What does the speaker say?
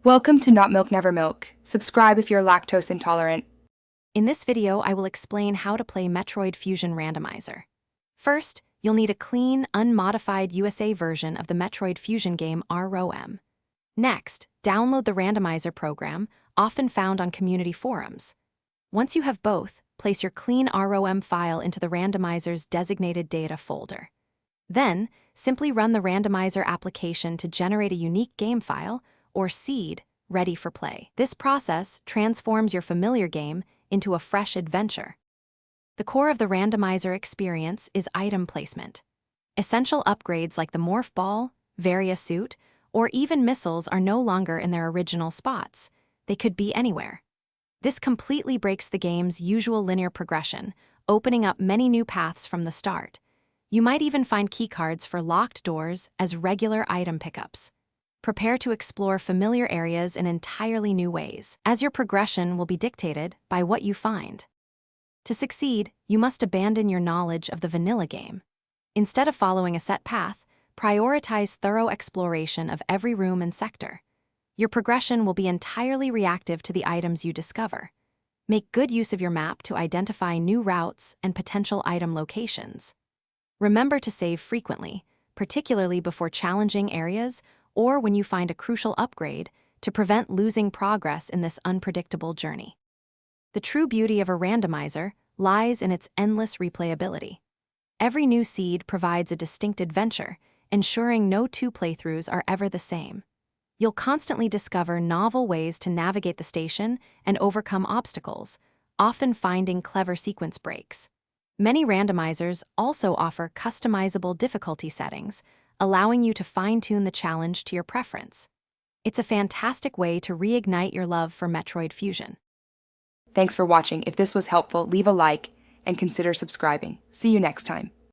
Welcome to Not Milk Never Milk. Subscribe if you're lactose intolerant. In this video, I will explain how to play Metroid Fusion Randomizer. First, you'll need a clean, unmodified USA version of the Metroid Fusion game ROM. Next, download the Randomizer program, often found on community forums. Once you have both, place your clean ROM file into the Randomizer's designated data folder. Then, simply run the Randomizer application to generate a unique game file, or seed, ready for play. This process transforms your familiar game into a fresh adventure. The core of the Randomizer experience is item placement. Essential upgrades like the Morph Ball, Varia Suit, or even missiles are no longer in their original spots. They could be anywhere. This completely breaks the game's usual linear progression, opening up many new paths from the start. You might even find keycards for locked doors as regular item pickups. Prepare to explore familiar areas in entirely new ways, as your progression will be dictated by what you find. To succeed, you must abandon your knowledge of the vanilla game. Instead of following a set path, prioritize thorough exploration of every room and sector. Your progression will be entirely reactive to the items you discover. Make good use of your map to identify new routes and potential item locations. Remember to save frequently, particularly before challenging areas or when you find a crucial upgrade, to prevent losing progress in this unpredictable journey. The true beauty of a randomizer lies in its endless replayability. Every new seed provides a distinct adventure, ensuring no two playthroughs are ever the same. You'll constantly discover novel ways to navigate the station and overcome obstacles, often finding clever sequence breaks. Many randomizers also offer customizable difficulty settings, allowing you to fine-tune the challenge to your preference. It's a fantastic way to reignite your love for Metroid Fusion. Thanks for watching. If this was helpful, leave a like and consider subscribing. See you next time.